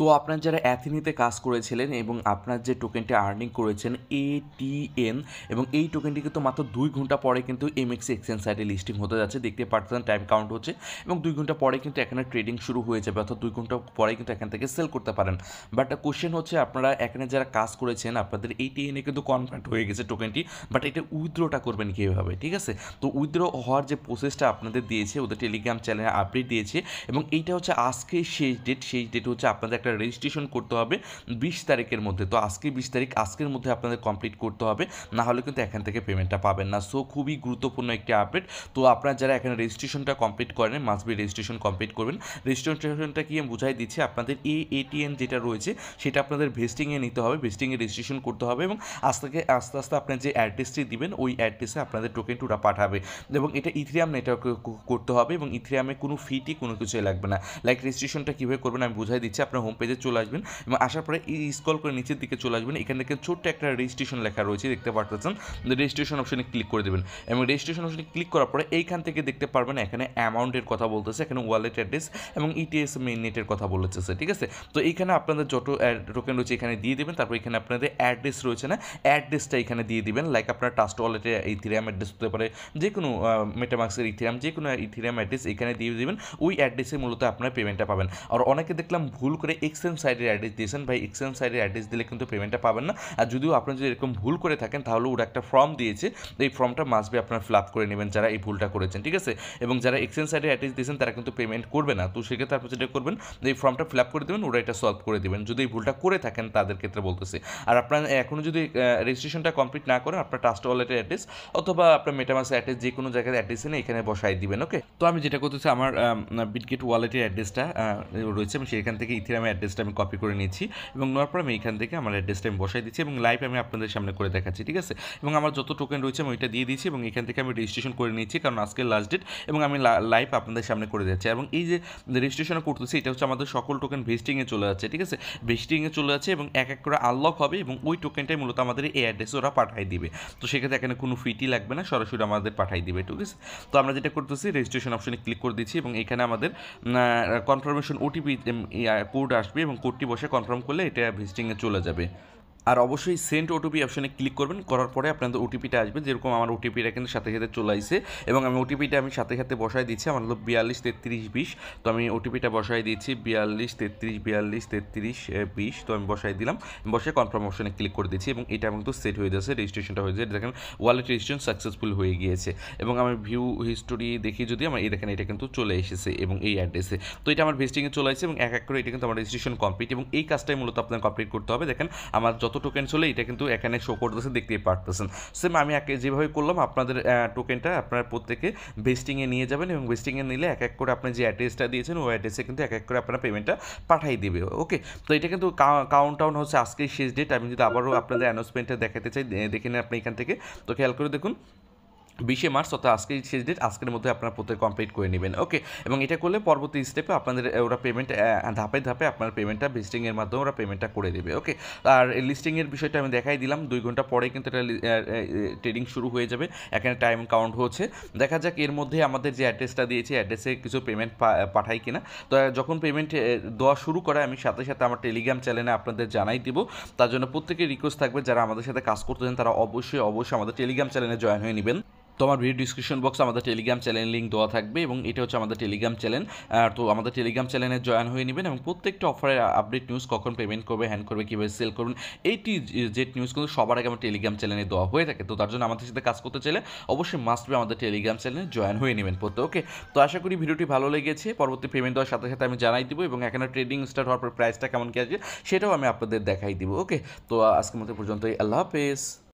তো আপনার যারা অ্যাথিনিতে কাজ করেছিলেন এবং আপনার যে টোকেনটি আর্নিং করেছেন ATN, এবং এই টোকেনটি কিন্তু মাত্র 2 ঘন্টা পরে কিন্তু এমএক্সি এক্সচেঞ্জ সাইটে লিস্টিং হতে যাচ্ছে, দেখতে পাচ্ছেন টাইম কাউন্ট হচ্ছে, এবং 2 ঘন্টা পরে কিন্তু এখানে ট্রেডিং শুরু হয়ে যাবে, অর্থাৎ 2 ঘন্টা পরে কিন্তু এখান থেকে সেল করতে পারেন। বাট কোশ্চেন হচ্ছে আপনারা এখানে যারা কাজ করেছেন আপনাদের ATN-এ কিন্তু কনভার্ট হয়ে গেছে টোকেনটি, বাট এটা উইথড্রটা করবেন কীভাবে, ঠিক আছে? তো উইথড্র হওয়ার যে প্রসেসটা আপনাদের দিয়েছে ওদের টেলিগ্রাম চ্যানেলে আপডেট দিয়েছে, এবং এইটা হচ্ছে আজকে শেষ ডেট হচ্ছে আপনাদের একটা রেজিস্ট্রেশন করতে হবে 20 তারিখের মধ্যে। তো আজকে 20 তারিখ, আজকের মধ্যে আপনাদের কমপ্লিট করতে হবে, না হলে কিন্তু এখান থেকে পেমেন্টটা পাবেন না। সো খুবই গুরুত্বপূর্ণ একটি আপডেট। তো আপনারা যারা এখানে রেজিস্ট্রেশনটা কমপ্লিট করেন মাস্ট বি রেজিস্ট্রেশন কমপ্লিট করবেন। রেজিস্ট্রেশনটা কি আমি বুঝাই দিচ্ছি, আপনাদের ATN যেটা রয়েছে সেটা আপনাদের ভেস্টিংয়ে নিতে হবে, ভেস্টিংয়ে রেজিস্ট্রেশন করতে হবে, এবং আস্তে আস্তে আপনার যে অ্যাড্রেসটি দিবেন ওই অ্যাড্রেসে আপনাদের টোকেনটি ওরা পাঠাবে, এবং এটা ইথেরিয়াম নেটওয়ার্কে করতে হবে, এবং ইথেরিয়ামে কোনো ফিটি কোনো কিছুই লাগবে না। লাইক রেজিস্ট্রেশনটা কীভাবে করবেন আমি বুঝাই দিচ্ছি। আপনার হোম পেজে চলে আসবেন এবং আসার পরে এই স্ক্রল করে নিচের দিকে চলে আসবেন, এখানে দেখেন ছোট্ট একটা রেজিস্ট্রেশন লেখা রয়েছে, দেখতে পাচ্ছেন। রেজিস্ট্রেশন অপশনে ক্লিক করে দেবেন, এবং রেজিস্ট্রেশন অপশনে ক্লিক করার পরে এইখান থেকে দেখতে পারবেন এখানে অ্যামাউন্টের কথা বলতেছে, এখানে ওয়ালেট অ্যাড্রেস এবং ETS মেইন নেটের কথা বলেছে, ঠিক আছে? তো এইখানে আপনাদের যত টোকেন রয়েছে এখানে দিয়ে দেবেন, তারপর এখানে আপনাদের অ্যাড্রেস রয়েছে না, অ্যাড্রেসটা এখানে দিয়ে দিবেন। লাইক আপনার ট্রাস্ট ওয়ালেটে ইথেরিয়াম অ্যাড্রেস হতে পারে, যে কোনো মেটামাক্সের ইথেরিয়াম, যে কোনো ইথেরিয়াম অ্যাড্রেস এখানে দিয়ে দেবেন, ওই অ্যাড্রেসে মূলত আপনার পেমেন্টটা পাবেন। আর অনেকে দেখলাম ভুল করে এক্সচেঞ্জ সাইটের অ্যাড্রেস দিয়েছেন, ভাই এক্সচেঞ্জ সাইটের অ্যাড্রেস দিলে কিন্তু পেমেন্টটা পাবেন না। আর যদিও আপনার যদি এরকম ভুল করে থাকেন তাহলে ওরা একটা ফর্ম দিয়েছে, এই ফর্মটা মাস্ট বি আপনার ফিল আপ করে নেবেন যারা এই ভুলটা করেছেন, ঠিক আছে? এবং যারা এক্সচেঞ্জ সাইটের অ্যাড্রেস দিয়েছেন তারা কিন্তু পেমেন্ট করবে না। তো সেক্ষেত্রে আপনি যেটা করবেন এই ফর্মটা ফিল আপ করে দেবেন, ওরা এটা সলভ করে দেবেন যদি এই ভুলটা করে থাকেন তাদের ক্ষেত্রে বলতেছে। আর আপনার এখনও যদি রেজিস্ট্রেশনটা কমপ্লিট না করেন আপনার ট্রাস্ট ওয়ালেটের অ্যাড্রেস অথবা আপনার মেটামাক্সের অ্যাড্রেস যে কোনো জায়গায় অ্যাড্রেস এনে এখানে বসাই দিবেন, ওকে? তো আমি যেটা করতেছি আমার বিটগেট ওয়ালেটের অ্যাড্রেসটা রয়েছে, আমি সেখান থেকে ইথেরিয়ামের অ্যাড্রেসটা আমি কপি করে নিয়েছি, এবং নেওয়ার পর আমি এখান থেকে আমার অ্যাড্রেসটা আমি বসাই দিচ্ছি এবং লাইভ আমি আপনাদের সামনে করে দেখাচ্ছি, ঠিক আছে? এবং আমার যত টোকেন রয়েছে আমি ওইটা দিয়ে দিয়েছি, এবং এখান থেকে আমি রেজিস্ট্রেশন করে নিয়েছি কারণ আজকে লাস্ট ডেট, এবং আমি লাইভ আপনাদের সামনে করে দিচ্ছি। এবং এই যে রেজিস্ট্রেশন করতেছি এটা হচ্ছে আমাদের সকল টোকেন ভেস্টিংয়ে চলে যাচ্ছে, ঠিক আছে? ভেস্টিংয়ে চলে যাচ্ছে এবং এক এক করে আনলক হবে, এবং ওই টোকেনটাই মূলত আমাদের এই অ্যাড্রেসে ওরা পাঠাই দিবে। তো সেক্ষেত্রে এখানে কোনো ফিটি লাগবে না, সরাসরি আমাদের পাঠাই দিবে, ঠিক আছে? তো আমরা যেটা করতেছি রেজিস্ট্রেশন অপশনে ক্লিক করে দিচ্ছি, এবং এখানে আমাদের কনফার্মেশন OTP কোড আসবে, এবং কোডটি বসে কনফার্ম করলে এটা ভিজিটিংয়ে চলে যাবে। আর অবশ্যই সেন্ড ওটিপি অপশনে ক্লিক করবেন, করার পরে আপনাদের ওটিপিটা আসবে, যেরকম আমার ওটিপিটা কিন্তু সাথে সাথে চলে আসছে, এবং আমি ওটিপিটা আমি সাথে সাথে বসাই দিচ্ছি। আমার হলো 42 33 20। তো আমি ওটিপিটা বসাই দিচ্ছি 42 33 42 33 20। তো আমি বসাই দিলাম, বসে কনফার্ম অপশনে ক্লিক করে দিচ্ছি, এবং এটা কিন্তু সেট হয়ে যাচ্ছে, রেজিস্ট্রেশনটা হয়ে যায়। দেখেন ওয়ালেট রেজিস্ট্রেশন সাকসেসফুল হয়ে গিয়েছে, এবং আমি ভিউ হিস্টোরি দেখি যদি আমার এই দেখেন এটা কিন্তু চলে এসেছে এবং এই অ্যাড্রেসে। তো এটা আমার ভেস্টিংয়ে চলে আসছে, এবং এক এক করে এটা কিন্তু আমার রেজিস্ট্রেশন কমপ্লিট, এবং এই কাজটাই মূলত আপনার কমপ্লিট করতে হবে। দেখেন আমার যত টোকেন চলে এটা কিন্তু এখানে শো করতেছে, দেখতেই পারতেছেন। সেম আমি যেভাবে করলাম আপনাদের টোকেনটা আপনারা প্রত্যেকে ভেস্টিংয়ে নিয়ে যাবেন, এবং ভেস্টিংয়ে নিলে এক এক করে আপনি যে অ্যাড্রেসটা দিয়েছেন ওই অ্যাড্রেসে কিন্তু এক এক করে আপনারা পেমেন্টটা পাঠিয়ে দিবে, ওকে? তো এটা কিন্তু কাউন্টডাউন হচ্ছে আজকেই শেষ ডেট। আমি যদি আবারও আপনাদের অ্যানাউন্সমেন্টটা দেখাতে চাই, দেখে নিন আপনি এখান থেকে। তো খেয়াল করে দেখুন 20 মার্চ, অর্থাৎ আজকেই শেষ ডেট, আজকের মধ্যে আপনারা প্রত্যেক কমপ্লিট করে নেবেন, ওকে? এবং এটা করলে পরবর্তী স্টেপে আপনাদের ওরা পেমেন্ট ধাপে ধাপে আপনার পেমেন্টটা ভিজিটিংয়ের মাধ্যমে ওরা পেমেন্টটা করে দেবে, ওকে? আর লিস্টিংয়ের বিষয়টা আমি দেখাই দিলাম, 2 ঘন্টা পরে কিন্তু এটা ট্রেডিং শুরু হয়ে যাবে। এখানে টাইম কাউন্ট হচ্ছে, দেখা যাক এর মধ্যে আমাদের যে অ্যাড্রেসটা দিয়েছি অ্যাড্রেসে কিছু পেমেন্ট পাঠাই কিনা। তো যখন পেমেন্ট দেওয়া শুরু করে আমি সাথে সাথে আমার টেলিগ্রাম চ্যানেলে আপনাদের জানাই দিব। তার জন্য প্রত্যেকের রিকোয়েস্ট থাকবে যারা আমাদের সাথে কাজ করতেছেন তারা অবশ্যই আমাদের টেলিগ্রাম চ্যানেলে জয়েন হয়ে নেবেন। তো আমার ভিডিও ডিসক্রিপশন বক্সে আমাদের টেলিগ্রাম চ্যানেল লিঙ্ক দেওয়া থাকবে, এবং এটা হচ্ছে আমাদের টেলিগ্রাম চ্যানেল। তো আমাদের টেলিগ্রাম চ্যানেলে জয়েন হয়ে নেবেন, এবং প্রত্যেকটা অফারের আপডেট নিউজ, কখন পেমেন্ট করবে, হ্যান্ড করবে, কীভাবে সেল করবেন, এইটি জেড নিউজ কিন্তু সবার আগে আমার টেলিগ্রাম চ্যানেলে দেওয়া হয়ে থাকে। তো তার জন্য আমাদের সাথে কাজ করতে চাইলে অবশ্যই মাস্ট বি আমাদের টেলিগ্রাম চ্যানেলে জয়েন হয়ে নেবেন প্রত্যেক, ওকে? তো আশা করি ভিডিওটি ভালো লেগেছে। পরবর্তী পেমেন্ট দেওয়ার সাথে সাথে আমি জানাই দিব, এবং এখানে ট্রেডিং স্টার্ট হওয়ার পর প্রাইসটা কেমন কি আছে সেটাও আমি আপনাদের দেখাই দিব, ওকে? তো আজকের মতো পর্যন্তই, আল্লাহ হাফেজ।